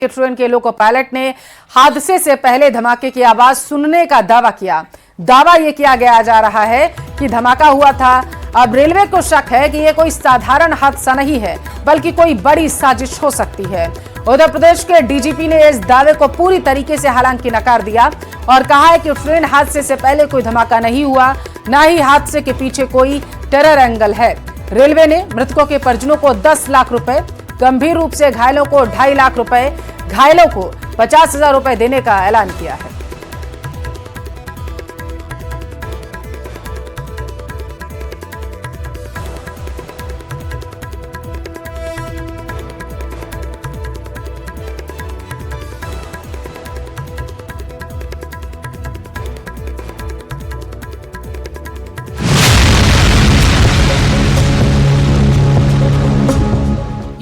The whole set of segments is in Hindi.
ट्रेन के लोको पायलट ने हादसे से पहले धमाके की आवाज सुनने का दावा किया। दावा यह किया गया जा रहा है कि धमाका हुआ था। अब रेलवे को शक है कि यह कोई साधारण हादसा नहीं है, बल्कि कोई बड़ी साजिश हो सकती है। उत्तर प्रदेश के डीजीपी ने इस दावे को पूरी तरीके से हालांकि नकार दिया और कहा है कि ट्रेन हादसे से पहले कोई धमाका नहीं हुआ, न ही हादसे के पीछे कोई टेरर एंगल है। रेलवे ने मृतकों के परिजनों को 10 लाख रुपए, गंभीर रूप से घायलों को 2.5 लाख रुपए, घायलों को 50,000 रुपए देने का ऐलान किया है।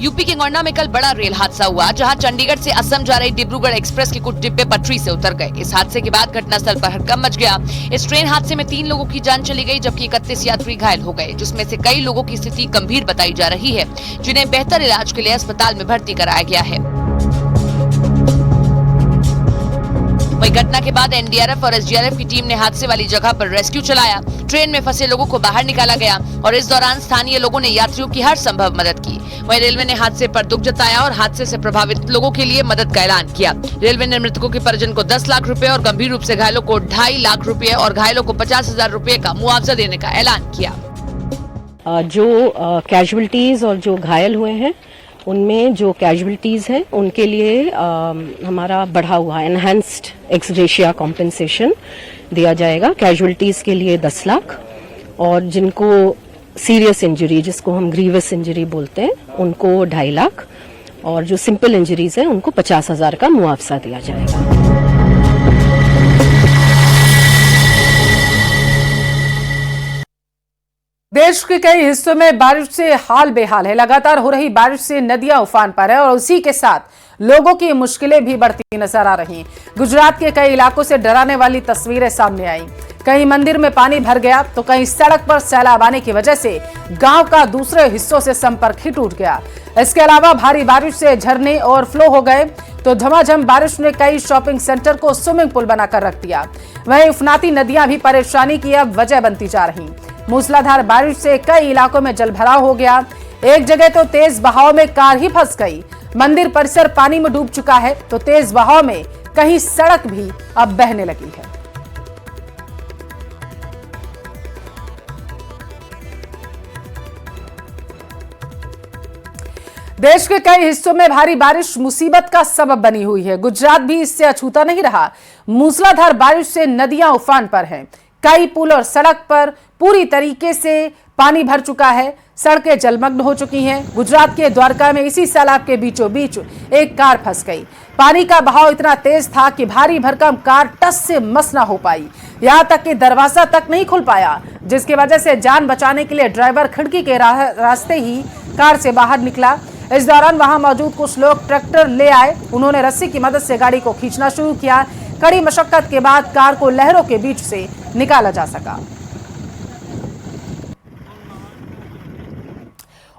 यूपी के गोंडा में कल बड़ा रेल हादसा हुआ, जहां चंडीगढ़ से असम जा रही डिब्रूगढ़ एक्सप्रेस के कुछ डिब्बे पटरी से उतर गए। इस हादसे के बाद घटनास्थल पर हड़कंप मच गया। इस ट्रेन हादसे में 3 लोगों की जान चली गई, जबकि 31 यात्री घायल हो गए, जिसमें से कई लोगों की स्थिति गंभीर बताई जा रही है, जिन्हें बेहतर इलाज के लिए अस्पताल में भर्ती कराया गया है। वहीं घटना के बाद एनडीआरएफ और एसडीआरएफ की टीम ने हादसे वाली जगह पर रेस्क्यू चलाया। ट्रेन में फंसे लोगों को बाहर निकाला गया और इस दौरान स्थानीय लोगों ने यात्रियों की हर संभव मदद की। वहीं रेलवे ने हादसे पर दुख जताया और हादसे से प्रभावित लोगों के लिए मदद का ऐलान किया। रेलवे ने मृतकों के परिजन को 10 लाख रुपए और गंभीर रूप से घायलों को 2.5 लाख रुपए और घायलों को 50,000 रुपए का मुआवजा देने का ऐलान किया। जो कैजुअलिटीज और जो घायल हुए हैं, उनमें जो कैजुअलिटीज हैं उनके लिए हमारा बढ़ा हुआ एनहांस्ड एक्स ग्रेशिया कॉम्पेंसेशन दिया जाएगा। कैजुअलिटीज के लिए 10 लाख और जिनको सीरियस इंजरी, जिसको हम ग्रीवस इंजरी बोलते हैं, उनको 2.5 लाख और जो सिंपल इंजरीज हैं उनको 50,000 का मुआवजा दिया जाएगा। देश के कई हिस्सों में बारिश से हाल बेहाल है। लगातार हो रही बारिश से नदियां उफान पर है और उसी के साथ लोगों की मुश्किलें भी बढ़ती नजर आ रही। गुजरात के कई इलाकों से डराने वाली तस्वीरें सामने आई। कहीं मंदिर में पानी भर गया तो कहीं सड़क पर सैलाब आने की वजह से गांव का दूसरे हिस्सों से संपर्क ही टूट गया। इसके अलावा भारी बारिश से झरने ओवरफ्लो हो गए तो झमाझम बारिश ने कई शॉपिंग सेंटर को स्विमिंग पूल बनाकर रख दिया। वहीं उफनाती नदियां भी परेशानी की अब वजह बनती जा रही। मूसलाधार बारिश से कई इलाकों में जलभराव हो गया। एक जगह तो तेज बहाव में कार ही फंस गई। मंदिर परिसर पानी में डूब चुका है तो तेज बहाव में कहीं सड़क भी अब बहने लगी है। देश के कई हिस्सों में भारी बारिश मुसीबत का सबब बनी हुई है। गुजरात भी इससे अछूता नहीं रहा। मूसलाधार बारिश से नदियां उफान पर हैं। कई पुल और सड़क पर पूरी तरीके से पानी भर चुका है। सड़कें जलमग्न हो चुकी हैं। गुजरात के द्वारका में इसी सैलाब के बीचों बीच एक कार फंस गई। पानी का बहाव इतना तेज था कि भारी भरकम कार टस से मस ना हो पाई। यहां तक कि दरवाजा तक नहीं खुल पाया, जिसकी वजह से जान बचाने के लिए ड्राइवर खिड़की के रास्ते ही कार से बाहर निकला। इस दौरान वहां मौजूद कुछ लोग ट्रैक्टर ले आए। उन्होंने रस्सी की मदद से गाड़ी को खींचना शुरू किया। कड़ी मशक्कत के बाद कार को लहरों के बीच से निकाला जा सका।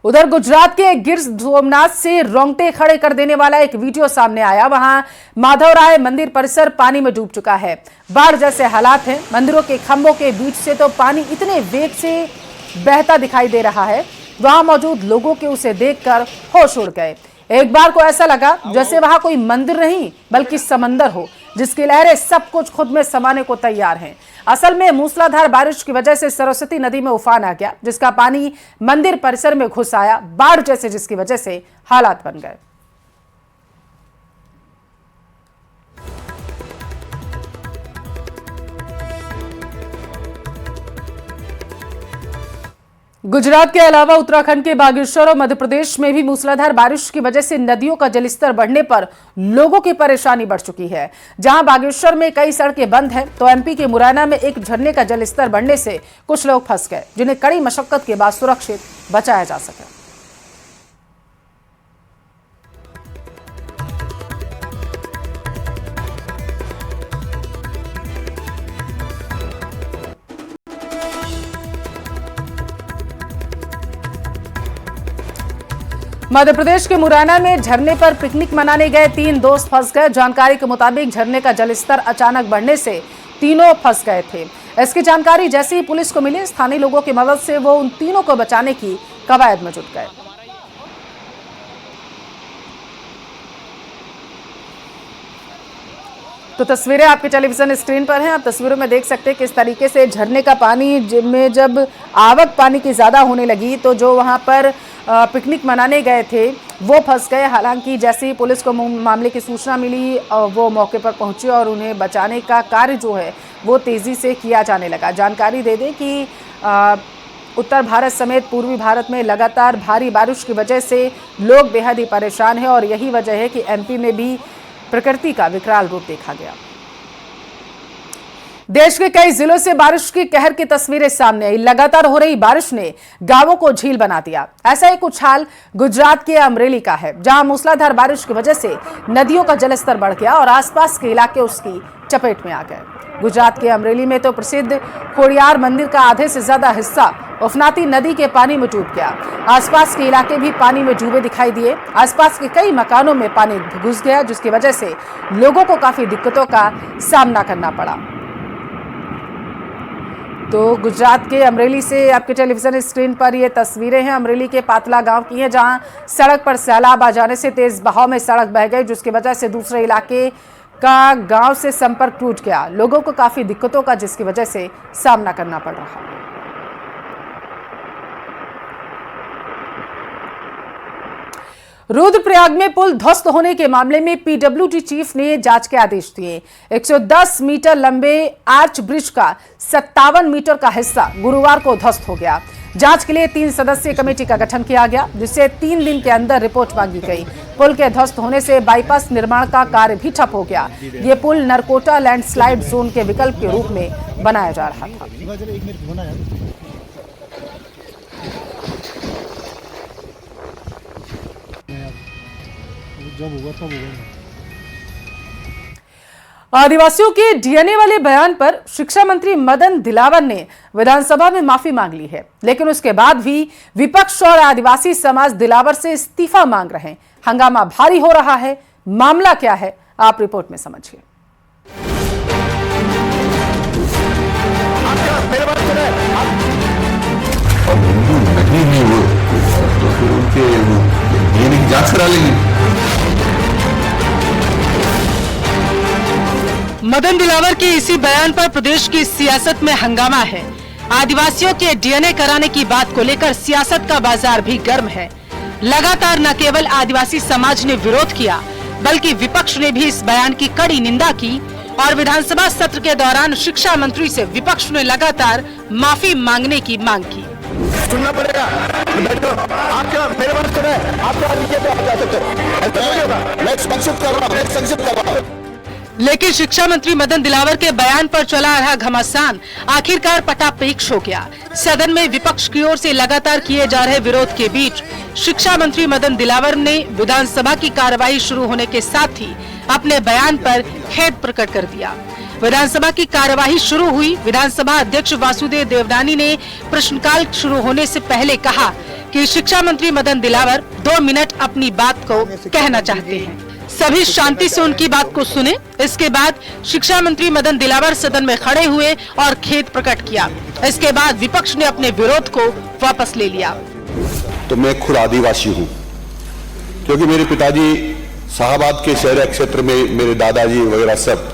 उधर गुजरात के गिर सोमनाथ से रोंगटे खड़े कर देने वाला एक वीडियो सामने आया। वहां माधवराय मंदिर परिसर पानी में डूब चुका है। बाढ़ जैसे हालात हैं। मंदिरों के खंभों के बीच से तो पानी इतने वेग से बहता दिखाई दे रहा है, वहां मौजूद लोगों के उसे देखकर होश उड़ गए। एक बार को ऐसा लगा जैसे वहां कोई मंदिर नहीं बल्कि समंदर हो, जिसकी लहरें सब कुछ खुद में समाने को तैयार हैं। असल में मूसलाधार बारिश की वजह से सरस्वती नदी में उफान आ गया, जिसका पानी मंदिर परिसर में घुस आया। बाढ़ जैसे जिसकी वजह से हालात बन गए। गुजरात के अलावा उत्तराखंड के बागेश्वर और मध्य प्रदेश में भी मूसलाधार बारिश की वजह से नदियों का जलस्तर बढ़ने पर लोगों की परेशानी बढ़ चुकी है। जहां बागेश्वर में कई सड़कें बंद हैं तो एमपी के मुरैना में एक झरने का जलस्तर बढ़ने से कुछ लोग फंस गए, जिन्हें कड़ी मशक्कत के बाद सुरक्षित बचाया जा सका। मध्य प्रदेश के मुरैना में झरने पर पिकनिक मनाने गए 3 दोस्त फंस गए। जानकारी के मुताबिक झरने का जलस्तर अचानक बढ़ने से तीनों फंस गए थे। इसकी जानकारी जैसे ही पुलिस को मिली, स्थानीय लोगों की मदद से वो उन तीनों को बचाने की कवायद में जुट गए। तो तस्वीरें आपके टेलीविजन स्क्रीन पर हैं। आप तस्वीरों में देख सकते हैं किस तरीके से झरने का पानी में जब आवक पानी की ज़्यादा होने लगी तो जो वहां पर पिकनिक मनाने गए थे वो फंस गए। हालांकि जैसे ही पुलिस को मामले की सूचना मिली वो मौके पर पहुंचे और उन्हें बचाने का कार्य जो है वो तेज़ी से किया जाने लगा। जानकारी दे दें कि उत्तर भारत समेत पूर्वी भारत में लगातार भारी बारिश की वजह से लोग बेहद ही परेशान हैं और यही वजह है कि एमपी में भी प्रकृति का विकराल रूप देखा गया। देश के कई जिलों से बारिश की कहर की तस्वीरें सामने आई। लगातार हो रही बारिश ने गांवों को झील बना दिया। ऐसा ही कुछ हाल गुजरात के अमरेली का है, जहां मूसलाधार बारिश की वजह से नदियों का जलस्तर बढ़ गया और आसपास के इलाके उसकी चपेट में आ गए। गुजरात के अमरेली में तो प्रसिद्ध खोड़ियार मंदिर का आधे से ज्यादा हिस्सा उफनाती नदी के पानी में डूब गया। आसपास के इलाके भी पानी में डूबे दिखाई दिए। आसपास के कई मकानों में पानी घुस गया, जिसकी वजह से लोगों को काफी दिक्कतों का सामना करना पड़ा। तो गुजरात के अमरेली से आपके टेलीविजन स्क्रीन पर ये तस्वीरें हैं। अमरेली के पातला गांव की हैं, जहां सड़क पर सैलाब आ जाने से तेज बहाव में सड़क बह गई, जिसकी वजह से दूसरे इलाके का गांव से संपर्क टूट गया। लोगों को काफी दिक्कतों का जिसकी वजह से सामना करना पड़ रहा। रुद्रप्रयाग में पुल ध्वस्त होने के मामले में पीडब्ल्यूडी चीफ ने जांच के आदेश दिए। 110 मीटर लंबे आर्च ब्रिज का 57 मीटर का हिस्सा गुरुवार को ध्वस्त हो गया। जांच के लिए 3 सदस्यीय कमेटी का गठन किया गया, जिससे 3 दिन के अंदर रिपोर्ट मांगी गई। पुल के ध्वस्त होने से बाईपास निर्माण का कार्य भी ठप हो गया। ये पुल नरकोटा लैंडस्लाइड जोन के विकल्प के रूप में बनाया जा रहा था। आदिवासियों के डीएनए वाले बयान पर शिक्षा मंत्री मदन दिलावर ने विधानसभा में माफी मांग ली है, लेकिन उसके बाद भी विपक्ष और आदिवासी समाज दिलावर से इस्तीफा मांग रहे हैं। हंगामा भारी हो रहा है। मामला क्या है, आप रिपोर्ट में समझिए। जांच करा लेंगे। मदन दिलावर के इसी बयान पर प्रदेश की सियासत में हंगामा है। आदिवासियों के डीएनए कराने की बात को लेकर सियासत का बाजार भी गर्म है। लगातार न केवल आदिवासी समाज ने विरोध किया, बल्कि विपक्ष ने भी इस बयान की कड़ी निंदा की और विधानसभा सत्र के दौरान शिक्षा मंत्री से विपक्ष ने लगातार माफी मांगने की मांग की। सुनना पड़ेगा, आप क्या मेरे बात सुने, आप क्या नीचे पे आ सकते हो? मैं संक्षिप्त कर रहा हूं। लेकिन शिक्षा मंत्री मदन दिलावर के बयान पर चला रहा घमासान आखिरकार पटापेक्ष हो गया। सदन में विपक्ष की ओर से लगातार किए जा रहे विरोध के बीच शिक्षा मंत्री मदन दिलावर ने विधानसभा की कार्यवाही शुरू होने के साथ ही अपने बयान पर खेद प्रकट कर दिया। विधानसभा की कार्यवाही शुरू हुई। विधानसभा अध्यक्ष वासुदेव देवनानी ने प्रश्नकाल शुरू होने से पहले कहा कि शिक्षा मंत्री मदन दिलावर 2 मिनट अपनी बात को कहना चाहते हैं। सभी शांति से उनकी बात को सुने। इसके बाद शिक्षा मंत्री मदन दिलावर सदन में खड़े हुए और खेद प्रकट किया। इसके बाद विपक्ष ने अपने विरोध को वापस ले लिया। तो मैं खुद आदिवासी हूँ, क्योंकि मेरे पिताजी शाहबाद के शहरी क्षेत्र में, मेरे दादाजी वगैरह सब